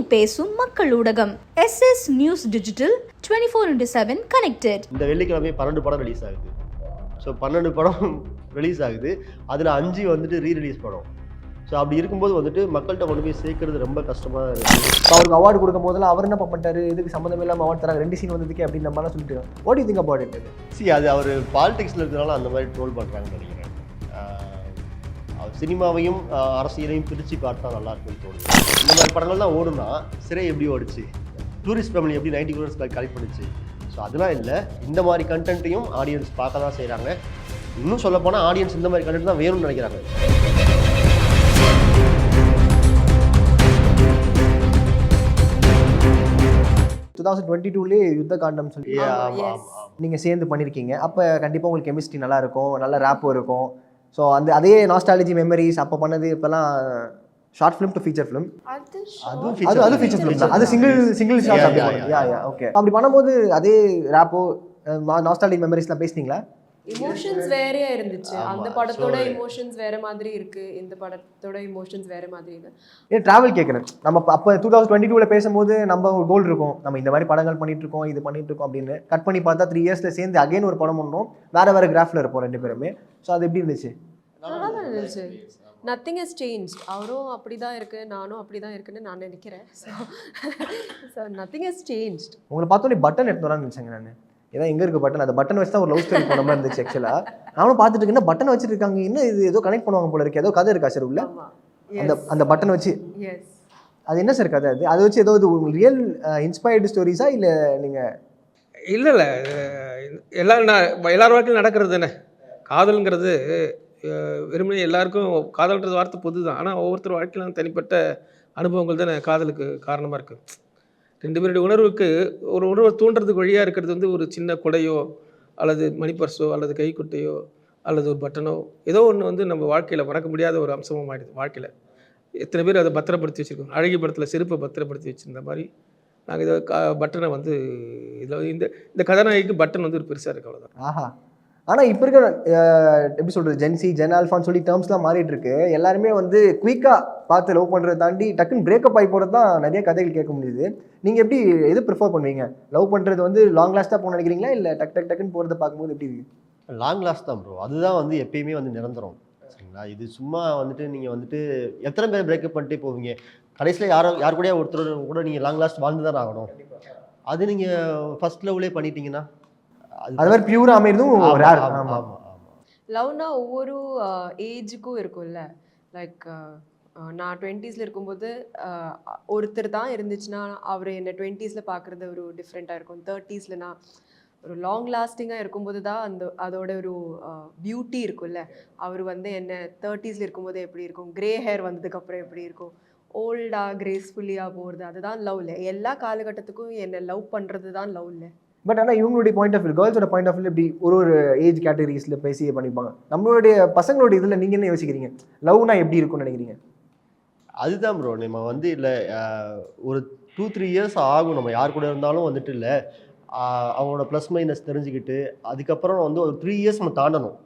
உண்மை பேசும் மக்கள் ஊடகம் SS News Digital 24/7 connected. இந்த வெள்ளிக்கிழமை 12 படம் ரிலீஸ் ஆகுது. ஸோ 12 படம் ரிலீஸ் ஆகுது. அதில் 5 வந்துட்டு ரீரிலீஸ் படம். ஸோ அப்படி இருக்கும்போது வந்துட்டு மக்கள்கிட்ட கொண்டு போய் சேர்க்கறது ரொம்ப கஷ்டமாக இருக்குது. அவருக்கு அவார்டு கொடுக்கும் போதெல்லாம் அவர் என்ன பண்ணிட்டாரு, இதுக்கு சம்மந்தம் இல்லாமல் அவார்டு தராங்க, 2 சீன் வந்ததுக்கே அப்படின்னு நம்மளாம் சொல்லிட்டு what you think about it? அது அவர் பாலிடிக்ஸில் இருக்கிறனால அந்த மாதிரி ட்ரோல் பண்ணுறாங்கன்னு நினைக்கிறேன். அவர் சினிமாவையும் அரசியலையும் பிரித்து பார்த்தா நல்லா இருக்குன்னு தோணுது. இந்த மாதிரி படங்கள்லாம் ஓடுனா சிறை எப்படி ஓடிச்சு, டூரிஸ்ட் ஃபேமிலி எப்படி 90 crores கலெக்ட் பண்ணிச்சு. ஸோ அதெல்லாம் இல்லை, இந்த மாதிரி கண்டென்ட்டையும் ஆடியன்ஸ் பார்க்க தான் செய்கிறாங்க. இன்னும் சொல்லப்போனால் ஆடியன்ஸ் இந்த மாதிரி கண்டென்ட் தான் வேணும்னு நினைக்கிறாங்க. யுத்த காண்டம் சொல்லி நீங்கள் சேர்ந்து பண்ணியிருக்கீங்க. அப்போ கண்டிப்பாக உங்களுக்கு கெமிஸ்ட்ரி நல்லா இருக்கும், நல்ல ரேப்பும் இருக்கும். ஸோ அதே நாஸ்டாலஜி மெமரிஸ் அப்போ பண்ணது இப்போலாம் short film to feature film, அது ஃபீச்சர் ஃபிலிம் தான், அது சிங்கிள் ஷாட். ஓகே, அப்படி பண்ணும்போது அதே ரேப்போ நாஸ்டாலஜிக் மெமரிஸ்லாம் பேசுனீங்களா? இமோஷன்ஸ் வேறையா இருந்துச்சு. அந்த படத்தோட இமோஷன்ஸ் வேற மாதிரி இருக்கு, இந்த படத்தோட இமோஷன்ஸ் வேற மாதிரி இருக்கு. ஏன் டிராவல் கேட்குறேன், நம்ம அப்போ 2022 பேசும்போது நம்ம ஒரு கோல் இருக்கும், நம்ம இந்த மாதிரி படங்கள் பண்ணிட்டு இருக்கோம், இது பண்ணிட்டு இருக்கோம் அப்படின்னு. கட் பண்ணி பார்த்தா 3 இயர்ஸ்ல சேர்ந்து அகைன் ஒரு படம் பண்ணோம், வேற கிராஃப்ல இருப்போம் 2 பேருமே. ஸோ அது எப்படி இருந்துச்சு? நல்லா தான் இருந்துச்சு. Nothing has change. அவரும் அப்படிதான் இருக்கு, நானும் அப்படிதான் இருக்குன்னு நான் நினைக்கிறேன். So nothing has change. உங்களை பார்த்தோன்னே பட்டன் எடுத்து வரான்னு நினைச்சேங்க நான். ஏன்னா எங்கே இருக்க பட்டன், அந்த பட்டன் வச்சு தான் ஒரு லவ் ஸ்டோரி போன மாதிரி இருந்துச்சு. ஆக்சுவலாக நானும் பார்த்துட்டு இருக்கேன், பட்டன் வச்சுட்டு இருக்காங்க, இன்னும் இது ஏதோ கனெக்ட் பண்ணுவாங்க போல இருக்கு, ஏதோ கதை இருக்கா சார் உள்ள அந்த பட்டன் வச்சு? அது என்ன சார் கதை? அது வச்சு ஏதோ ரியல் இன்ஸ்பயர்டு ஸ்டோரிஸா இல்லை நீங்கள்? இல்லை எல்லார் வாழ்க்கையும் நடக்கிறது தானே காதல்ங்கிறது. வெறுமனே எல்லாருக்கும் காதல்ன்றது வார்த்தை பொது தான், ஆனால் ஒவ்வொருத்தர் வாழ்க்கையிலும் தனிப்பட்ட அனுபவங்கள் தானே காதலுக்கு காரணமாக இருக்குது. 2 பேருடைய உணர்வுக்கு ஒரு உணர்வை தூண்டுறதுக்கு வழியாக இருக்கிறது வந்து ஒரு சின்ன கொடையோ அல்லது மணிப்பர்ஸோ அல்லது கைக்குட்டையோ அல்லது ஒரு பட்டனோ, ஏதோ ஒன்று வந்து நம்ம வாழ்க்கையில் மறக்க முடியாத ஒரு அம்சமாக ஆகிடுது. வாழ்க்கையில் எத்தனை பேர் அதை பத்திரப்படுத்தி வச்சுருக்கோம். அழகி படத்தில் செருப்பை பத்திரப்படுத்தி வச்சுருந்த மாதிரி நாங்கள் இதை பட்டனை வந்து இதில் இந்த கதாநாயகிக்கு பட்டன் வந்து ஒரு பெருசாக இருக்குது, அவ்வளோதான். ஆஹா. ஆனால் இப்போ இருக்கிற எப்படி சொல்கிறது, ஜென்சி ஜென் ஆல்ஃபான்னு சொல்லி டேர்ம்ஸ்லாம் மாறிட்டு இருக்கு. எல்லாருமே வந்து குயிக்காக பார்த்து லவ் பண்ணுறதை தாண்டி டக்குன்னு பிரேக்கப் ஆகி போகிறது தான் நிறைய கதைகள் கேட்க முடியுது. நீங்கள் எப்படி எது ப்ரிஃபர் பண்ணுவீங்க? லவ் பண்ணுறது வந்து லாங் லாஸ்ட்டாக போகணும்னு நினைக்கிறீங்களா, இல்லை டக்குன்னு போகிறத பார்க்கும்போது எப்படி இருக்கு? லாங் லாஸ்ட் தான் ப்ரோ, அதுதான் வந்து எப்பயுமே வந்து நிரந்தரம். சரிங்களா, இது சும்மா வந்துட்டு நீங்கள் வந்துட்டு எத்தனை பேர் பிரேக்கப் பண்ணிட்டே போவீங்க, கடைசியில் யார் கூடயா ஒருத்தர் கூட நீங்கள் லாங் லாஸ்ட் வாழ்ந்து தான் ஆகணும். அது நீங்கள் ஃபர்ஸ்ட் லவ்லேயே பண்ணிட்டீங்கன்னா அது மாதிரி பியூரா அமைறதும் ரேர். லவ்னா ஒவ்வொரு ஏஜுக்கும் இருக்கும்ல. லைக் நான் 20s இருக்கும்போது ஒருத்தர் தான் இருந்துச்சுன்னா அவர் என்னை 20s பார்க்குறது ஒரு டிஃப்ரெண்ட்டாக இருக்கும். 30s நான் ஒரு லாங் லாஸ்டிங்காக இருக்கும்போது தான் அதோட ஒரு பியூட்டி இருக்கும்ல. அவர் வந்து என்ன 30s இருக்கும்போது எப்படி இருக்கும், கிரே ஹேர் வந்ததுக்கப்புறம் எப்படி இருக்கும், ஓல்டாக கிரேஸ்ஃபுல்லியாக போகிறது, அதுதான் லவ் இல்லை. எல்லா காலகட்டத்துக்கும் என்னை லவ் பண்ணுறது தான் லவ் இல்லை. பட் ஆனால் இவங்களுடைய பாயிண்ட் ஆஃப் வியூ, கேர்ள்ஸோட பாயிண்ட் ஆஃப் வியூ இப்படி ஒரு ஏஜ் கேட்டகரிஸில் பேசி பண்ணிப்பாங்க. நம்மளுடைய பசங்களுடைய இதில் நீங்கள் என்ன யோசிக்கிறீங்க? லவ்னா எப்படி இருக்கும்னு நினைக்கிறீங்க? அதுதான் ப்ரோ, நம்ம வந்து இல்லை ஒரு 2-3 இயர்ஸ் ஆகும் நம்ம யார் கூட இருந்தாலும் வந்துட்டு. இல்லை அவங்களோட ப்ளஸ் மைனஸ் தெரிஞ்சுக்கிட்டு அதுக்கப்புறம் வந்து ஒரு 3 இயர்ஸ் நம்ம தாண்டணும்.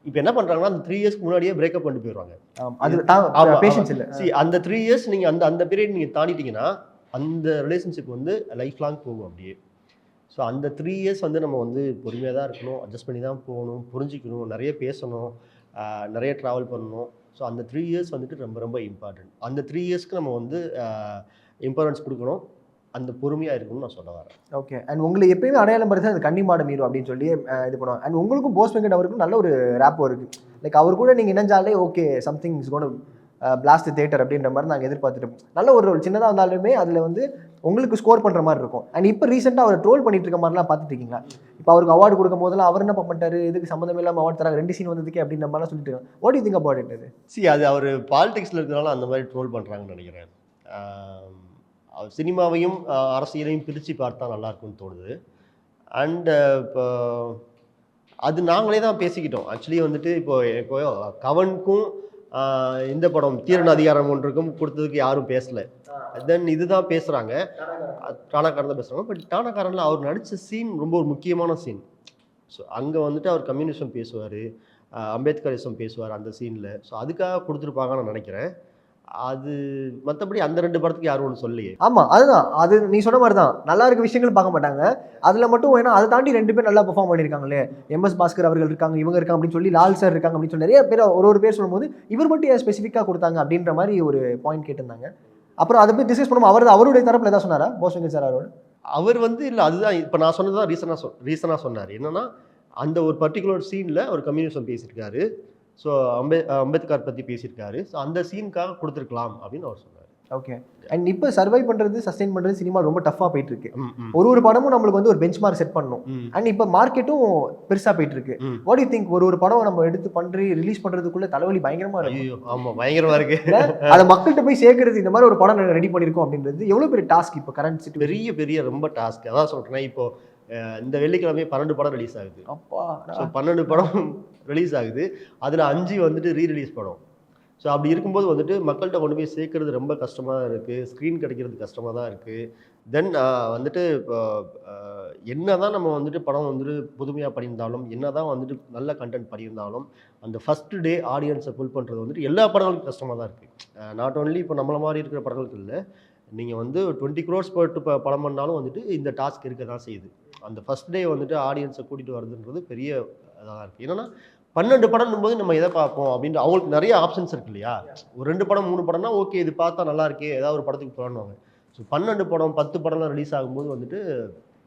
இப்போ என்ன பண்ணுறாங்கன்னா அந்த 3 இயர்ஸ்க்கு முன்னாடியே பிரேக்கப் பண்ணிட்டு போயிடுவாங்க. அது பேஷன்ஸ் இல்லை. அந்த 3 இயர்ஸ் நீங்கள் அந்த பீரியட் நீங்கள் தாண்டிட்டீங்கன்னா அந்த ரிலேஷன்ஷிப் வந்து லைஃப் லாங் போகும் அப்படியே. ஸோ அந்த 3 இயர்ஸ் வந்து நம்ம வந்து பொறுமையாக தான் இருக்கணும், அட்ஜஸ்ட் பண்ணி தான் போகணும், புரிஞ்சிக்கணும், நிறைய பேசணும், நிறைய ட்ராவல் பண்ணணும். ஸோ அந்த 3 இயர்ஸ் வந்துட்டு ரொம்ப ரொம்ப இம்பார்ட்டன்ட். அந்த 3 இயர்ஸ்க்கு நம்ம வந்து இம்பார்ட்டன்ஸ் கொடுக்கணும், அந்த பொறுமையாக இருக்கணும்னு நான் சொல்ல வரேன். ஓகே. அண்ட் உங்களுக்கு எப்பயுமே அடையாளம் படுத்து அந்த கன்னிமாட மீறு அப்படின்னு சொல்லி இது பண்ணுவோம். அண்ட் உங்களுக்கும் போஸ் வெங்கட் அவருக்கும் நல்ல ஒரு ரேப்போ இருக்குது. லைக் அவர் கூட நீங்கள் இணைஞ்சாலே okay something is gone blast theatre அப்படின்ற மாதிரி நாங்கள் எதிர்பார்த்துட்டு நல்ல ஒரு சின்னதாக இருந்தாலுமே அதில் வந்து உங்களுக்கு ஸ்கோர் பண்ணுற மாதிரி இருக்கும். அண்ட் இப்போ ரீசெண்டாக அவர் ட்ரோல் பண்ணிட்டு இருக்க மாதிரிலாம் பார்த்துட்டு இருக்கீங்களா? இப்போ அவருக்கு அவார்டு கொடுக்கும் போதெல்லாம் அவர் என்ன பண்ணிட்டாரு, இதுக்கு சம்மந்தம் இல்லாமல் அவார்டு தராங்க, 2 சீன் வந்ததுக்கே அப்படின்ற மாதிரிலாம் சொல்லிட்டு இருக்காங்க. What you think about it? அது அவர் பாலிடிக்ஸில் இருக்கிறனால அந்த மாதிரி ட்ரோல் பண்ணுறாங்கன்னு நினைக்கிறேன். அவர் சினிமாவையும் அரசியலையும் பிரித்து பார்த்தா நல்லா இருக்கும்னு தோணுது. அண்டு இப்போ அது நாங்களே தான் பேசிக்கிட்டோம். ஆக்சுவலி வந்துட்டு இப்போ கவனுக்கும் இந்த படம் தீரன் அதிகாரம் ஒன்றுக்கும் கொடுத்ததுக்கு யாரும் பேசலை. தென் இதுதான் பேசுகிறாங்க, டானாக்காரன் தான் பேசுகிறாங்க. பட் டானாக்காரனில் அவர் நடித்த சீன் ரொம்ப ஒரு முக்கியமான சீன். ஸோ அங்கே வந்துட்டு அவர் கம்யூனிசம் பேசுவார், அம்பேத்கரிசம் பேசுவார் அந்த சீனில். ஸோ அதுக்காக கொடுத்துருப்பாங்கன்னு நான் நினைக்கிறேன். அது மற்றபடி அந்த 2 படத்துக்கு யாரும் ஒன்றும் சொல்லலையே. ஆமா அதுதான். அது நீ சொன்ன மாதிரி தான். நல்லா இருக்க விஷயங்கள் பார்க்க மாட்டாங்க. அதுல மட்டும் ஏன்னா அதை தாண்டி 2 பேர் நல்லா பெர்ஃபார்ம் பண்ணியிருக்காங்களே. எம்எஸ் பாஸ்கர் அவர்கள் இருக்காங்க, இவங்க இருக்காங்க அப்படின்னு சொல்லி, லால் சார் இருக்காங்க அப்படின்னு சொல்லி நிறைய பேர் ஒரு பேர் சொல்லும்போது இவர் மட்டும் ஏன் ஸ்பெசிஃபிக்காக கொடுத்தாங்க அப்படின்ற மாதிரி ஒரு பாயிண்ட் கேட்டிருந்தாங்க. அப்புறம் அதை போய் டிஸ்கஸ் பண்ணும்போது அவருடைய தரப்புல ஏதாவது சொன்னாரா போஸ் வெங்கட் சார் அவரோட? அவர் வந்து இல்லை, அதுதான் இப்போ நான் சொன்னது தான் ரீசனாக சொன்னார். என்னன்னா அந்த ஒரு பர்டிகுலர் சீனில் ஒரு கம்யூனிசம் பேசியிருக்காரு. ஸோ அம்பேத்கர் பற்றி பேசியிருக்காரு. ஸோ அந்த சீனுக்காக கொடுத்துருக்கலாம் அப்படின்னு அவர் சொன்னார். ஓகே. அண்ட் இப்போ சர்வை பண்ணுறது, சஸ்டெயின் பண்ணுறது சினிமா ரொம்ப டஃப்பாக போயிட்டு இருக்கு. ஒரு படமும் நம்மளுக்கு வந்து ஒரு பெஞ்ச் மார்க் செட் பண்ணணும். அண்ட் இப்போ மார்க்கெட்டும் பெருசாக போயிட்டு இருக்கு. What you think? ஒரு படம் நம்ம எடுத்து பண்ணி ரிலீஸ் பண்ணுறதுக்குள்ள தலைவலி பயங்கரமாக இருக்கு. ஆமாம், பயங்கரமாக இருக்கு. அதை மக்கள்கிட்ட போய் சேர்க்கறது, இந்த மாதிரி ஒரு படம் ரெடி பண்ணியிருக்கோம் அப்படின்றது எவ்வளோ பெரிய டாஸ்க் இப்போ கரண்ட் சிட்டி? பெரிய ரொம்ப டாஸ்க். அதான் சொல்கிறேன், இப்போ இந்த வெள்ளிக்கிழமை 12 படம் ரிலீஸ் ஆகுது. அப்பா, ஸோ 12 படம் ரிலீஸ் ஆகுது. அதில் 5 வந்துட்டு ரீரிலீஸ் படம். ஸோ அப்படி இருக்கும்போது வந்துட்டு மக்கள்கிட்ட கொண்டு போய் சேர்க்கறது ரொம்ப கஷ்டமாக இருக்குது. ஸ்க்ரீன் கிடைக்கிறது கஷ்டமாக தான் இருக்குது. தென் வந்துட்டு இப்போ என்ன தான் நம்ம வந்துட்டு படம் வந்துட்டு புதுமையாக பண்ணியிருந்தாலும், என்ன தான் வந்துட்டு நல்ல கண்டென்ட் பண்ணியிருந்தாலும், அந்த ஃபஸ்ட்டு டே ஆடியன்ஸை ஃபுல் பண்ணுறது வந்துட்டு எல்லா படங்களுக்கும் கஷ்டமாக தான் இருக்குது. நாட் ஓன்லி இப்போ நம்மளை மாதிரி இருக்கிற படங்களுக்கு இல்லை, நீங்கள் வந்து 20 crores போட்டு படம் பண்ணாலும் வந்துட்டு இந்த டாஸ்க் இருக்க தான் செய்யுது. அந்த ஃபஸ்ட் டே வந்துட்டு ஆடியன்ஸை கூட்டிகிட்டு வருதுன்றது பெரிய இதாக இருக்குது. என்னென்னா 12 படம்னும் போது நம்ம எதை பார்ப்போம் அப்படின்ட்டு அவங்களுக்கு நிறைய ஆப்ஷன்ஸ் இருக்கு இல்லையா. ஒரு 2 படம் 3 படம்னா ஓகே, இது பார்த்தா நல்லா இருக்கே, ஏதாவது ஒரு படத்துக்கு போகணுவாங்க. ஸோ 12 படம் 10 படம்லாம் ரிலீஸ் ஆகும்போது வந்துட்டு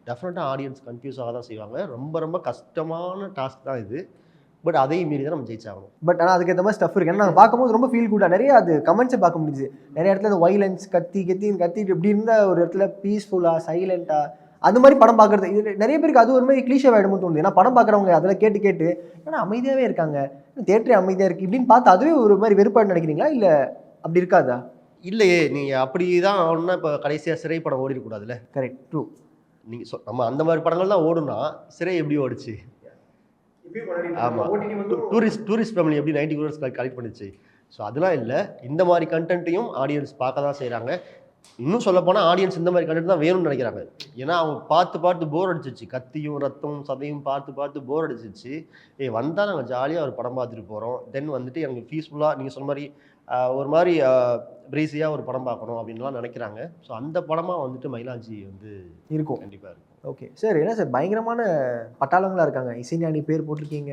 டெஃபினட்டாக ஆடியன்ஸ் கன்ஃபியூஸ் ஆக தான் செய்வாங்க. ரொம்ப கஷ்டமான டாஸ்க் தான் இது. பட் அதையும் மீறி தான் நம்ம ஜெயிச்சாகணும். பட் ஆனால் அதுக்கேற்ற மாதிரி ஸ்டஃப் இருக்கு. ஏன்னா நாங்கள் பார்க்கும்போது ரொம்ப ஃபீல் குட்டாக நிறைய அது கமெண்ட்ஸை பார்க்க முடியுது. நிறைய இடத்துல இந்த வைலன்ஸ் கத்திட்டு இப்படி இருந்த ஒரு இடத்துல பீஸ்ஃபுல்லாக சைலண்ட்டாக அந்த மாதிரி படம் பார்க்குறது, இது நிறைய பேருக்கு அது ஒரு மாதிரி கிளீஷே ஆகிடுமோ தோணுது. ஏன்னா படம் பார்க்குறவங்க அதில் கேட்டு ஏன்னா அமைதியாகவே இருக்காங்க, தேட்டரே அமைதியாக இருக்குது இப்படின்னு பார்த்து அதுவே ஒரு மாதிரி வெறுப்பாடு நினைக்கிறீங்களா? இல்லை அப்படி இருக்காதா? இல்லையே, நீங்கள் அப்படி தான் ஆகணும்னா இப்போ கடைசியாக சிறை படம் ஓடிடக்கூடாதுல்ல. Correct, true. நீங்கள் நம்ம அந்த மாதிரி படங்கள் தான் ஓடுனா சிறை எப்படி ஓடிச்சு? ஆமாம், டூரிஸ்ட் ஃபேமிலி எப்படி 90 crores கலெக்ட் பண்ணிச்சு? ஸோ அதெல்லாம் இல்லை. இந்த மாதிரி கண்டென்ட்டையும் ஆடியன்ஸ் பார்க்க தான் செய்கிறாங்க. இன்னும் சொல்ல போனால் ஆடியன்ஸ் இந்த மாதிரி கண்டென்ட் தான் வேணும்னு நினைக்கிறாங்க. ஏன்னா அவங்க பார்த்து போர் அடிச்சிச்சு, கத்தியும் ரத்தமும் சதையும் பார்த்து போர் அடிச்சிச்சு. வந்தால் நாங்கள் ஜாலியாக ஒரு படம் பார்த்துட்டு போகிறோம். தென் வந்துட்டு எனக்கு பீஸ்ஃபுல்லாக நீங்கள் சொன்ன மாதிரி ஒரு மாதிரி பிரீஸியாக ஒரு படம் பார்க்கணும் அப்படின்லாம் நினைக்கிறாங்க. ஸோ அந்த படமாக வந்துட்டு மயிலாஞ்சி வந்து இருக்கும், கண்டிப்பாக இருக்கும். Okay sir. என்ன சார் பயங்கரமான பட்டாளங்களாக இருக்காங்க. இசைஞானி பேர் போட்டிருக்கீங்க,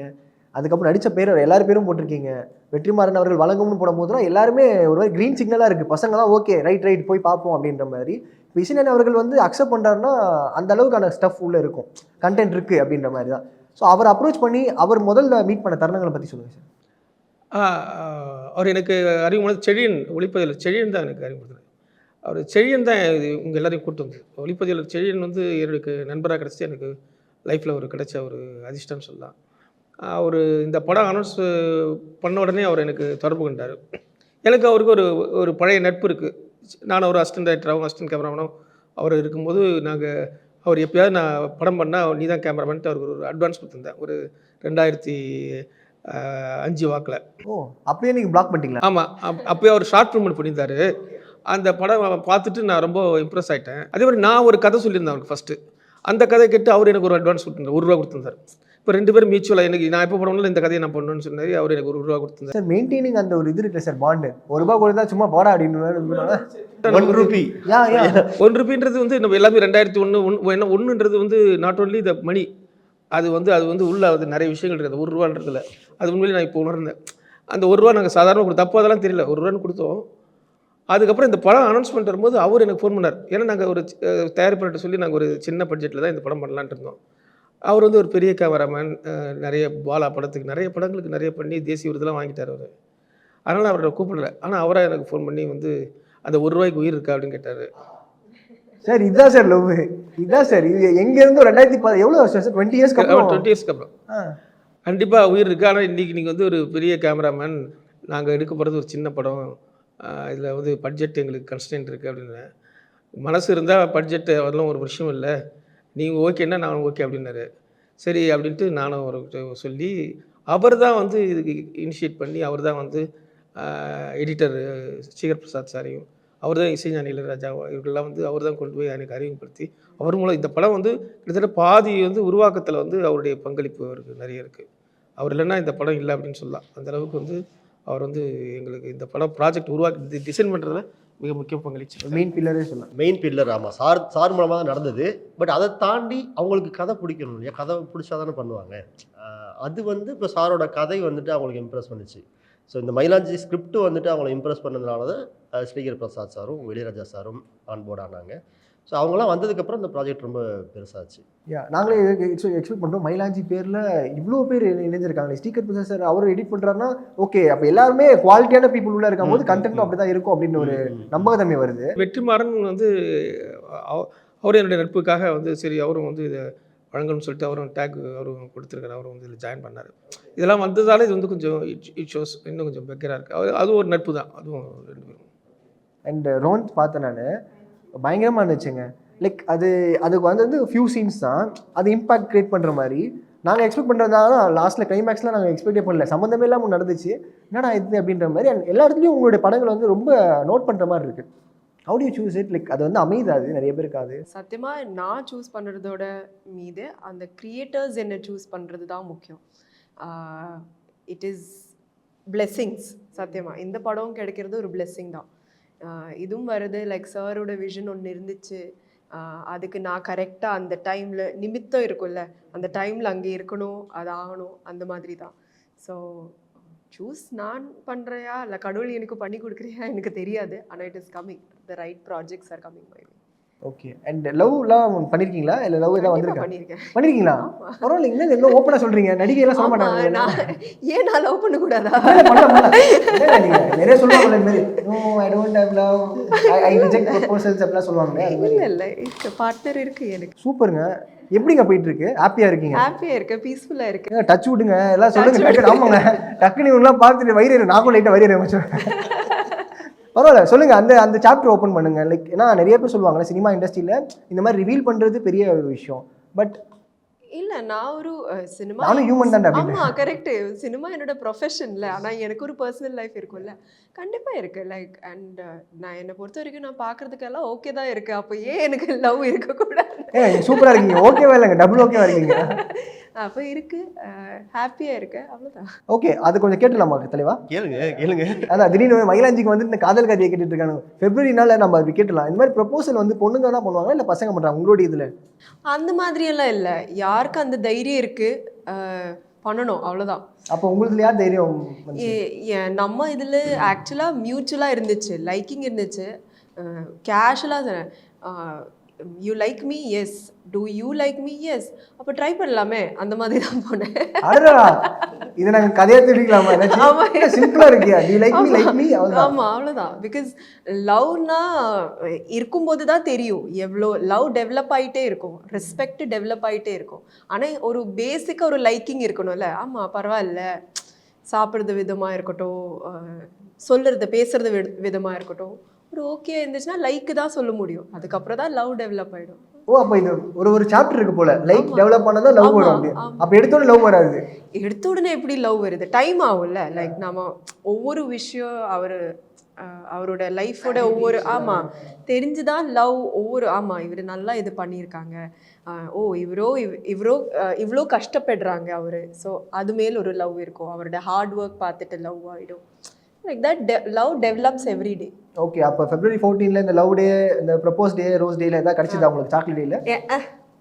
அதுக்கப்புறம் நடித்த பேர் எல்லாரும் பேரும் போட்டிருக்கீங்க. வெற்றிமாறன் அவர்கள் வழங்கும்னு போடும்போது தான் எல்லாருமே ஒரு மாதிரி க்ரீன் சிக்னலாக இருக்குது. பசங்களாம் ஓகே ரைட் போய் பார்ப்போம் அப்படின்ற மாதிரி. இப்போ இசைஞானி அவர்கள் வந்து அக்செப்ட் பண்ணுறாருன்னா அந்த அளவுக்கான ஸ்டஃப் உள்ளே இருக்கும், கண்டென்ட் இருக்குது அப்படின்ற மாதிரி தான். ஸோ அவர் அப்ரோச் பண்ணி அவர் முதல்ல மீட் பண்ண தருணங்களை பற்றி சொல்லுங்கள் சார். அவர் எனக்கு அறிமுகம் செழியன், ஒளிப்பதிவில் செழியன் தான் எனக்கு அறிமுகப்படுத்துறாரு. அவர் செழியன் தான் உங்கள் எல்லாரையும் கூப்பிட்டு வந்து ஒளிப்பதிவில் செழியன் வந்து எனக்கு நண்பராக கிடச்சி எனக்கு லைஃப்பில் ஒரு கிடைச்ச ஒரு அதிர்ஷ்டம்னு சொல்லலாம். அவர் இந்த படம் அனௌன்ஸ் பண்ண உடனே அவர் எனக்கு தொடர்பு கொண்டார். எனக்கு அவருக்கு ஒரு பழைய நட்பு இருக்குது. நான் ஒரு அசிஸ்டன்ட் டைரக்டராகவும் அசிஸ்டன்ட் கேமராமேனும் அவர் இருக்கும்போது அவர் எப்போயாவது நான் படம் பண்ணால் நீ தான் கேமராமேன்ட்டு அவருக்கு ஒரு அட்வான்ஸ் கொடுத்துருந்தேன், ஒரு 2005 வாக்கில். ஓ, அப்பயே நீங்கள் பிளாக் பண்ணிட்டீங்களா? ஆமாம், அப்போயே அவர் ஷார்ட் ஃபிலிம் பண்ணியிருந்தார். அந்த படம் பார்த்துட்டு நான் ரொம்ப இம்ப்ரெஸ் ஆகிட்டேன். அதே மாதிரி நான் ஒரு கதை சொல்லியிருந்தேன் அவருக்கு ஃபஸ்ட்டு. அந்த கதை கேட்டு அவர் எனக்கு ஒரு அட்வான்ஸ் கொடுத்துருந்தார், ₹1 கொடுத்துருந்தார். இப்போ 2 பேரும் மியூச்சுவலாக எனக்கு நான் எப்போ பண்ணணும் இந்த கதையை நான் பண்ணணும்னு சொன்னார். அவர் எனக்கு ₹1 கொடுத்துருந்தார். சார் மெயின்டைனிங் அந்த ஒரு இது இருக்குது சார், பாண்டு. ₹1 கொடுத்தா சும்மா போடா அப்படின்னு ₹1 ₹1 வந்து நம்ம எல்லாமே 2001 ஒன்றுன்றது வந்து நாட் ஓன்லி த மணி, அது வந்து உள்ள அது நிறைய விஷயங்கள் இருக்குது. ₹1 அது உண்மையிலே நான் இப்போ உணர்ந்தேன். அந்த ₹1 நாங்கள் சாதாரண கொடுத்தோம், அப்போ அதெல்லாம் தெரியல, ₹1 கொடுத்தோம். அதுக்கப்புறம் இந்த படம் அனௌன்ஸ்மெண்ட் வரும்போது அவர் எனக்கு ஃபோன் பண்ணார். ஏன்னா நாங்கள் ஒரு தயாரிப்பாளர்கிட்ட சொல்லி நாங்கள் ஒரு சின்ன பட்ஜெட்டில் தான் இந்த படம் பண்ணலான்ட்டு இருந்தோம். அவர் வந்து ஒரு பெரிய கேமராமேன், நிறைய பாலா படத்துக்கு நிறைய படங்களுக்கு நிறைய பண்ணி தேசிய விருதெல்லாம் வாங்கிட்டார் அவர். அதனால் அவரை கூப்பிடல. ஆனால் அவராக எனக்கு ஃபோன் பண்ணி வந்து அந்த ₹1 உயிர் இருக்கா அப்படின்னு கேட்டார். சார் இதுதான் சார் லவ், இதுதான் சார். இது எங்கேருந்து 2010 எவ்வளோ வருஷம் சார்? 20 இயர்ஸ்க்கு அப்புறம். 20 இயர்ஸ்க்கு அப்புறம் கண்டிப்பாக உயிர் இருக்குது. ஆனால் இன்றைக்கி நீங்கள் வந்து ஒரு பெரிய கேமராமேன், நாங்கள் எடுக்க போகிறது ஒரு சின்ன படம், இதில் வந்து பட்ஜெட் எங்களுக்கு கன்ஸ்டன்ட் இருக்குது அப்படின்னு. மனசு இருந்தால் பட்ஜெட் அதெல்லாம் ஒரு விஷயம் இல்லை, நீங்கள் ஓகேன்னா நான் ஓகே அப்படின்னாரு. சரி அப்படின்ட்டு நானும் அவர்கிட்ட சொல்லி அவர் தான் வந்து இதுக்கு இனிஷியேட் பண்ணி அவர் தான் வந்து எடிட்டர் ஸ்ரீகர் பிரசாத் சாரையும் அவர் தான் இசைஞானி இளையராஜா இவர்கள்லாம் வந்து அவர் தான் கொண்டு போய் எனக்கு அறிமுகப்படுத்தி அவர் மூலம் இந்த படம் வந்து கிட்டத்தட்ட பாதி வந்து உருவாக்கத்தில் வந்து அவருடைய பங்களிப்பு அவருக்கு நிறைய இருக்குது. அவர் இல்லைன்னா இந்த படம் இல்லை அப்படின்னு சொல்லலாம். அந்தளவுக்கு வந்து அவர் வந்து எங்களுக்கு இந்த படம் ப்ராஜெக்ட் உருவாக்கி டிசைன் பண்ணுறதுல மிக முக்கிய பங்களிச்சு. மெயின் பில்லரே சொல்லலாம். Main pillar. ஆமாம், சார் மூலமாக தான் நடந்தது. பட் அதை தாண்டி அவங்களுக்கு கதை பிடிக்கணும் இல்லையா, கதை பிடிச்சா தானே பண்ணுவாங்க. அது வந்து இப்போ சாரோட கதை வந்துட்டு அவங்களுக்கு இம்ப்ரெஸ் பண்ணுச்சு. ஸோ இந்த மயிலாஞ்சி ஸ்கிரிப்ட் வந்துட்டு அவங்களை இம்ப்ரெஸ் பண்ணதுனால தான் ஸ்ரீகர் பிரசாத் சாரும் இளையராஜா சாரும் ஆன்போர்ட் ஆனாங்க. ஸோ அவங்களாம் வந்ததுக்கப்புறம் இந்த ப்ராஜெக்ட் ரொம்ப பெருசாச்சு. நாங்களே எக்ஸ்பெக்ட் பண்ணுறோம், மயிலாஞ்சி பேரில் இவ்வளோ பேர் இணைஞ்சிருக்காங்க. ஸ்ரீகர் பிரசாத் சார் அவர் எடிட் பண்ணுறாருன்னா ஓகே, அப்போ எல்லாருமே குவாலிட்டியான பீப்புள் உள்ள இருக்கும் போது கண்டென்ட்டும் அப்படி தான் இருக்கும் அப்படின்னு ஒரு நம்பகத்தன்மை வருது. வெற்றிமாறன் வந்து அவர் என்னுடைய நட்புக்காக வந்து சரி அவரும் வந்து இதை வழங்கணும்னு சொல்லிட்டு அவரும் டேக் அவரும் கொடுத்துருக்காரு. அவரும் வந்து இதில் ஜாயின் பண்ணார். இதெல்லாம் வந்ததால இது வந்து கொஞ்சம் இட் ஷோஸ் இன்னும் கொஞ்சம் பெக்கராக இருக்குது. அதுவும் ஒரு நட்பு தான், அதுவும் 2 பேரும். அண்ட் ரோஹந்த் பார்த்தேன் நான், பயங்கரமாக இருந்துச்சுங்க. லைக் அதுக்கு வந்து ஃபியூ சீன்ஸ் தான் அது இம்பாக்ட் க்ரியேட் பண்ணுற மாதிரி நாங்கள் எக்ஸ்பெக்ட் பண்ணுறதுனால லாஸ்ட்டில் கிளைமேக்ஸ்லாம் நாங்கள் எக்ஸ்பெக்டே பண்ணல. சம்மந்தமே இல்லாமல் நடந்துச்சு, என்னடா இது அப்படின்ற மாதிரி. அண்ட் எல்லா இடத்துலையும் உங்களுடைய படங்கள் வந்து ரொம்ப நோட் பண்ணுற மாதிரி இருக்குது. How to you choose it? Like அது வந்து அமைதாது நிறைய பேருக்கு. அது சத்தியமாக நான் சூஸ் பண்ணுறதோட மீது அந்த கிரியேட்டர்ஸ் என்ன சூஸ் பண்ணுறது தான் முக்கியம். It is blessings. சத்தியமாக இந்த படம் கிடைக்கிறது ஒரு பிளெஸ்ஸிங் தான். இதுவும் வருது லைக் சாரோட விஷன் ஒன்று இருந்துச்சு, அதுக்கு நான் கரெக்டாக அந்த டைமில் நிமித்தம் இருக்கும்ல, அந்த டைமில் அங்கே இருக்கணும், அது ஆகணும், அந்த மாதிரி தான். ஸோ சூஸ் நான் பண்ணுறையா இல்லை கடவுள் எனக்கு பண்ணி கொடுக்குறியா எனக்கு தெரியாது. ஆனால் it is coming, the right projects are coming my way. Okay. And லவ்லாம் பண்ணியிருக்கீங்களா? இல்லை லவ் ஏதாவது வந்திருக்கா? பண்ணியிருக்கீங்களா? பரவாயில்லைங்களா, எல்லாம் ஓப்பனாக சொல்கிறீங்க. நடிகையெல்லாம் சொல்ல மாட்டாங்க. ஏன் நான் லவ் பண்ணக்கூடாதா? நிறைய சொல்லுவாங்க இந்த மாதிரி, no I don't have love, I reject proposals அப்படிலாம் சொல்லுவாங்க. இல்லை இல்லை, பார்ட்னர் இருக்குது எனக்கு. சூப்பருங்க. எப்படிங்க போயிட்டு இருக்கு? ஹாப்பியாக இருக்கீங்க? ஹாப்பியாக இருக்கேன், பீஸ்ஃபுல்லாக இருக்கு. டச் விடுங்க, எல்லாம் சொல்லுங்க. டக்கு ஆமாங்க, டக்குன்னு இவங்களாம் பார்த்துட்டு வயிறு நாக்கும் லைட்டாக வயிறு வச்சு பரவாயில்ல சொல்லுங்க. அந்த சாப்டர் ஓப்பன் பண்ணுங்க. லைக் ஏன்னா நிறைய பேர் சொல்லுவாங்க சினிமா இண்டஸ்ட்ரியில் இந்த மாதிரி ரிவீல் பண்ணுறது பெரிய ஒரு விஷயம். பட் இல்லை, நான் ஒரு சினிமா, நானும் ஹியூமன் தான். ஆமாம் கரெக்டு, சினிமா என்னோட ப்ரொஃபஷனில். ஆனால் எனக்கு ஒரு பர்சனல் லைஃப் இருக்கும்ல, கண்டிப்பாக இருக்குது. லைக் அண்ட் நான் என்னை பொறுத்த வரைக்கும் நான் பார்க்குறதுக்கெல்லாம் ஓகே தான் இருக்குது. அப்போ ஏன் எனக்கு லவ் இருக்கக்கூடாது? சூப்பராக இருக்கீங்க. ஓகேவா இல்லைங்க, டபுள் ஓகேவா இருக்கீங்க. அப்போ இருக்குது, ஹாப்பியாக இருக்கு, அவ்வளோதான். ஓகே, அது கொஞ்சம் கேட்டுலாமா தலைவா? கேளுங்க. அதான் திடீர்னு மயிலாஞ்சிக்கு வந்து இந்த காதல் கதையை கேட்டுட்டு இருக்காங்க. ஃபெப்ரவரினால நம்ம அது கேட்டுலாம். இந்த மாதிரி ப்ரொபோசல் வந்து பொண்ணுங்க தான் பண்ணுவாங்களா இல்லை பசங்க பண்ணுறாங்க உங்களுடைய இதில்? அந்த மாதிரியெல்லாம் இல்லை, யாருக்கு அந்த தைரியம் இருக்குது பண்ணணும், அவ்வளோதான். அப்போ உங்களுக்கு யார் தைரியம்? நம்ம இதில் ஆக்சுவலாக மியூச்சுவலாக இருந்துச்சு, லைக்கிங் இருந்துச்சு, கேஷுவலாக you like me, yes, do you like me, yes, அப்போ ட்ரை பண்ணலாமே, அந்த மாதிரி தான் போனேன். இதை நாங்கள் கதையாக தெரிவிக்கலாமா? சிம்பிளாக இருக்கியா? You like me, like me, ஆமாம் அவ்வளோதான். பிகாஸ் லவ்னா இருக்கும்போது தான் தெரியும் எவ்வளோ லவ் டெவலப் ஆகிட்டே இருக்கும், ரெஸ்பெக்ட் டெவலப் ஆகிட்டே இருக்கும். ஆனால் ஒரு பேசிக்காக ஒரு லைக்கிங் இருக்கணும்ல. ஆமாம் பரவாயில்ல, சாப்பிட்றது விதமாக இருக்கட்டும், சொல்கிறது பேசுறது விதமாக இருக்கட்டும், ஒரு ஓகே இருந்துச்சுன்னா லைக்கு தான் சொல்ல முடியும். அதுக்கப்புறம் தான் லவ் டெவலப் ஆகிடும். ஓ, அப்போ இது ஒரு சாப்டர் இருக்கு போல, லைக் டெவலப் பண்ணதான் லவ் வரும். அப்போ எடுத்தோடனே லவ் வராது. எடுத்த உடனே எப்படி லவ் வருது? டைம் ஆகும்ல. லைக் நம்ம ஒவ்வொரு விஷயம் அவரோட லைஃபோட ஒவ்வொரு, ஆமாம் தெரிஞ்சுதான் லவ். ஒவ்வொரு ஆமாம் இவர் நல்லா இது பண்ணியிருக்காங்க, ஓ இவ்வளோ கஷ்டப்படுறாங்க அவர், ஸோ அது மேல் ஒரு லவ் இருக்கும். அவரோட ஹார்ட் ஒர்க் பார்த்துட்டு லவ் ஆகிடும். Like that love develops every day. Okay, அப்போ February 14 இந்த லவ் டே, இந்த ப்ரப்போஸ் டே, ரோஸ் டேல ஏதாவது கிடைச்சதா உங்களுக்கு? சாக்லேட் டேல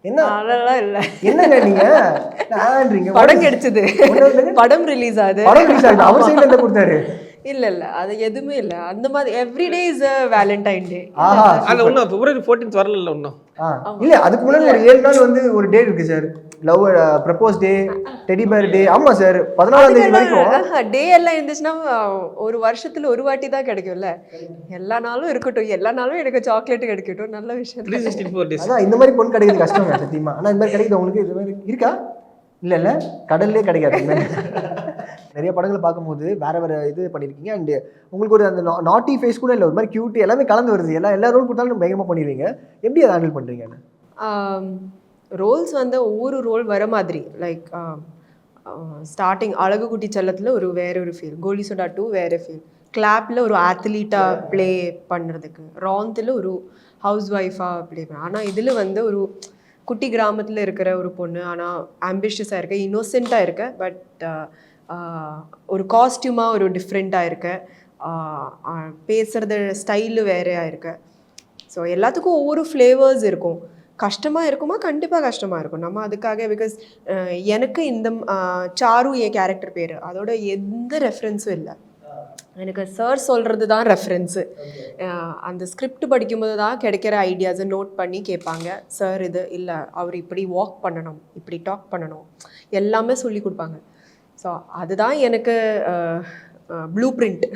என்ன? அதெல்லாம் இல்லை. என்னங்க நீங்க படம் கிடைச்சது, படம் ரிலீஸ் ஆகுது, அவர் சைடுல இருந்து கொடுத்தாரு. இல்லை அது எதுவுமே இல்லை அந்த மாதிரி. எவ்ரிடே இஸ் அ வேலண்டைன் டே. அது ஒன்றும் February 14 வரல ஒன்றும் இல்லை. அதுக்கு முன்னாடி ஒரு 7 நாள் வந்து ஒரு டே இருக்கு sir, love propose day, teddy bear day. ஆமா சார், 14ஆம் தேதி வரைக்கும் டே எல்லாம் இருந்துச்சுன்னா ஒரு வருஷத்துல ஒரு வாட்டி தான் கிடைக்கும்ல. எல்லா நாளும் இருக்கட்டும், எல்லா நாளும் எனக்கு சாக்லேட் கிடைக்கட்டும், நல்ல விஷயம். 364 days. அதான் இந்த மாதிரி பொண்ணு கிடைக்கிறது கஷ்டம் சத்தியமா. ஆனால் இந்த மாதிரி கிடைக்குது உங்களுக்கு? இது மாதிரி இருக்கா? இல்லை கடல்லே கிடைக்காது. நிறைய படங்களை பார்க்கும்போது வேற இது பண்ணியிருக்கீங்க. அண்ட் உங்களுக்கு ஒரு அந்த நாட்டி ஃபேஸ் கூட இல்லை, ஒரு மாதிரி க்யூட் எல்லாமே கலந்து வருது. எல்லா ரோல் கொடுத்தாலும் பயங்கரமாக பண்ணிடுவீங்க. எப்படி அதை ஹேண்டில் பண்ணுறீங்க? ரோல்ஸ் வந்து ஒவ்வொரு ரோல் வர மாதிரி. லைக் ஸ்டார்டிங் அழகு குட்டி செல்லத்தில் வேற ஒரு ஃபீல், கோலி சோடா 2 வேறு ஃபீல், கிளாப்பில் ஒரு ஆத்லீட்டாக ப்ளே பண்ணுறதுக்கு, ராந்தில் ஒரு ஹவுஸ் ஒய்ஃபாக ப்ளே பண்ண. ஆனால் இதில் வந்து ஒரு குட்டி கிராமத்தில் இருக்கிற ஒரு பொண்ணு, ஆனால் ஆம்பிஷியஸாக இருக்க, இன்னோசென்ட்டாக இருக்க, பட் ஒரு காஸ்டியூமாக ஒரு டிஃப்ரெண்ட்டாக இருக்கு, பேசுகிறது ஸ்டைலு வேறையாக இருக்கு. ஸோ எல்லாத்துக்கும் ஒவ்வொரு ஃப்ளேவர்ஸ் இருக்கும். கஷ்டமாக இருக்குமா? கண்டிப்பாக கஷ்டமாக இருக்கும். நம்ம அதுக்காக பிகாஸ் எனக்கு இந்த சாரு என் கேரக்டர் பேர், அதோட எந்த ரெஃபரன்ஸும் இல்லை. எனக்கு சார் சொல்கிறது தான் ரெஃபரன்ஸு. அந்த ஸ்கிரிப்ட் படிக்கும்போது தான் கிடைக்கிற ஐடியாஸை நோட் பண்ணி கேட்பாங்க. சார் இது இல்லை, அவர் இப்படி வாக் பண்ணணும், இப்படி டாக் பண்ணணும், எல்லாமே சொல்லி கொடுப்பாங்க. ஸோ அதுதான் எனக்கு ப்ளூ பிரிண்ட்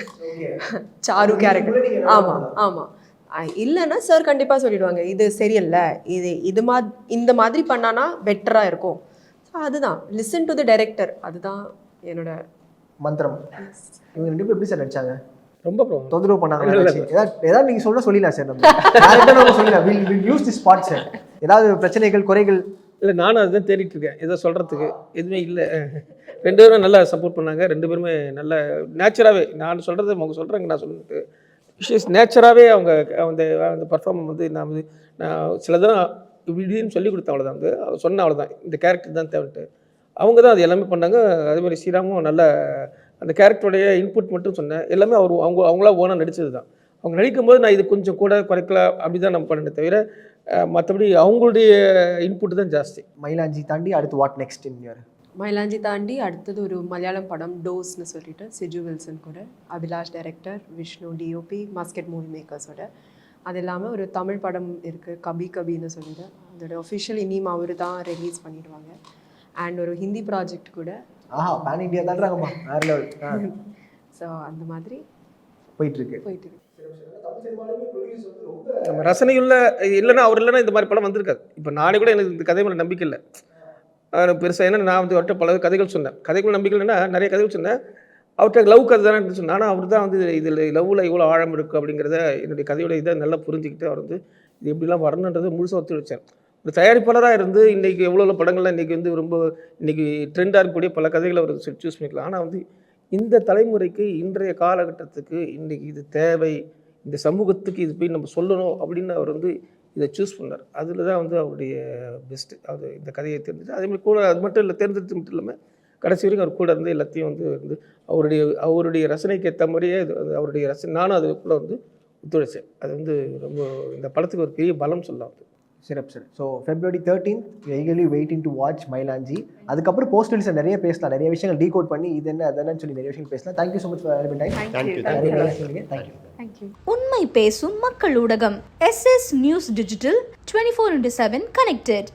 சாரு கேரக்டர். ஆமாம் ஆமாம். இல்லைன்னா சார் கண்டிப்பாக சொல்லிடுவாங்க, இது சரியில்லை, இந்த மாதிரி பண்ணானா பெட்டராக இருக்கும். ஸோ அதுதான் லிசன் டு தி டைரக்டர், அதுதான் என்னோட மந்திரம். இவங்க 2 பேரும் எப்படி சார் நடிச்சாங்க? ரொம்ப தொந்தரவு பண்ணாங்க? ஏதாவது நீங்கள் சொல்லலாம் சார், நம்ம சொல்லலாம். Will use the spot sir. ஏதாவது பிரச்சனைகள் குறைகள்? இல்லை, நானும் அதுதான் தேடிட்டு இருக்கேன், ஏதோ சொல்கிறதுக்கு எதுவுமே இல்லை. 2 பேரும் நல்லா சப்போர்ட் பண்ணாங்க. 2 பேருமே நல்ல நேச்சராகவே, நான் சொல்கிறது அவங்க சொல்கிறாங்க, நான் சொல்லிட்டு விஷயஸ் நேச்சராகவே அவங்க அந்த அந்த பர்ஃபார்மன்ஸ் வந்து நான் சிலதான் இப்படின்னு சொல்லி கொடுத்தேன். அவ்வளோதான், வந்து சொன்னேன், அவ்வளோதான், இந்த கேரக்டர் தான் தேவைன்ட்டு. அவங்க தான் அது எல்லாமே பண்ணாங்க. அதேமாதிரி ஸ்ரீராமும் நல்ல அந்த கேரக்டருடைய இன்புட் மட்டும் சொன்னேன். எல்லாமே அவங்களா ஓனாக நடித்தது தான். அவங்க நடிக்கும்போது நான் இது கொஞ்சம் கூட குறைக்கலாம் அப்படி தான் நம்ம பண்ணே தவிர மற்றபடி அவங்களுடைய இன்புட் தான் ஜாஸ்தி. மயிலாஞ்சி தாண்டி அடுத்து வாட் நெக்ஸ்ட் இன் யுவர்? மயிலாஞ்சி தாண்டி அடுத்தது ஒரு மலையாளம் படம் டோஸ்ன்னு சொல்லிட்டு சிஜு வில்சன் கூட, Abhilash director, Vishnu DOP, musket movie மேக்கர்ஸோட. அது இல்லாமல் ஒரு தமிழ் படம் இருக்குது, கபி கபின்னு சொல்லிட்டு, அதோட ஒஃபிஷியல் இனிமே அவர் தான் ரிலீஸ் பண்ணிடுவாங்க. அண்ட் ஒரு ஹிந்தி ப்ராஜெக்ட் கூட. ஆஹா, பேன் இண்டியா தான்றாங்கம்மா, வேறு லெவல். ஸோ அந்த மாதிரி போயிட்டுருக்கு. நம்ம ரசனையுள்ள இல்லைன்னா அவர் இல்லைன்னா இந்த மாதிரி படம் வந்திருக்காது. இப்போ நானே கூட எனக்கு இந்த கதை மேலே நம்பிக்கை இல்லை பெருசாக. ஏன்னா நான் வந்து அவர்கிட்ட பல கதைகள் சொன்னேன். கதைகள் நம்பிக்கை இல்லைன்னா நிறைய கதைகள் சொன்னேன். அவர்கிட்ட லவ் கதை தானே சொன்னேன். ஆனால் அவர் தான் வந்து இதில் லவ்வில் இவ்வளோ ஆழம் இருக்குது அப்படிங்கிறத என்னுடைய கதையோட இதை நல்லா புரிஞ்சுக்கிட்டு அவர் வந்து இது எப்படிலாம் வரணுன்றது முழுசாக ஒத்துழைச்சார். ஒரு தயாரிப்பாளராக இருந்து இன்றைக்கி எவ்வளோ படங்கள்லாம் இன்றைக்கி வந்து ரொம்ப இன்றைக்கி ட்ரெண்டாக இருக்கக்கூடிய பல கதைகளை அவர் சூஸ் பண்ணிக்கலாம். ஆனால் வந்து இந்த தலைமுறைக்கு இன்றைய காலகட்டத்துக்கு இன்றைக்கி இது தேவை, இந்த சமூகத்துக்கு இது போய் நம்ம சொல்லணும் அப்படின்னு அவர் வந்து இதை சூஸ் பண்ணார். அதில் தான் வந்து அவருடைய பெஸ்ட்டு. அது இந்த கதையை தெரிஞ்சுட்டு அதேமாதிரி கூட அது மட்டும் இல்லை, தேர்ந்தெடுத்து மட்டும் இல்லாமல் கடைசி வரைக்கும் அவர் கூட இருந்து எல்லாத்தையும் வந்து அவருடைய ரசனைக்கு ஏற்ற மாதிரியே அவருடைய ரசனை நானும் அதுக்குள்ளே வந்து ஒத்துழைச்சேன். அது வந்து ரொம்ப இந்த படத்துக்கு ஒரு பெரிய பலம் சொல்லலாம். சிறப்பு sir. So February 13th eagerly waiting to watch மயிலாஞ்சி. அதுக்கப்புறம் போஸ்ட் ரிலீஸில் நிறைய பேசலாம், நிறைய விஷயங்கள் டீகோட் பண்ணி இது என்ன அதென்னு சொல்லி நிறைய விஷயங்கள் பேசலாம். Thank you so much for having time. Thank you. உண்மை பேசும் மக்கள் ஊடகம் SS நியூஸ் டிஜிட்டல் 24/7 கனெக்டட்.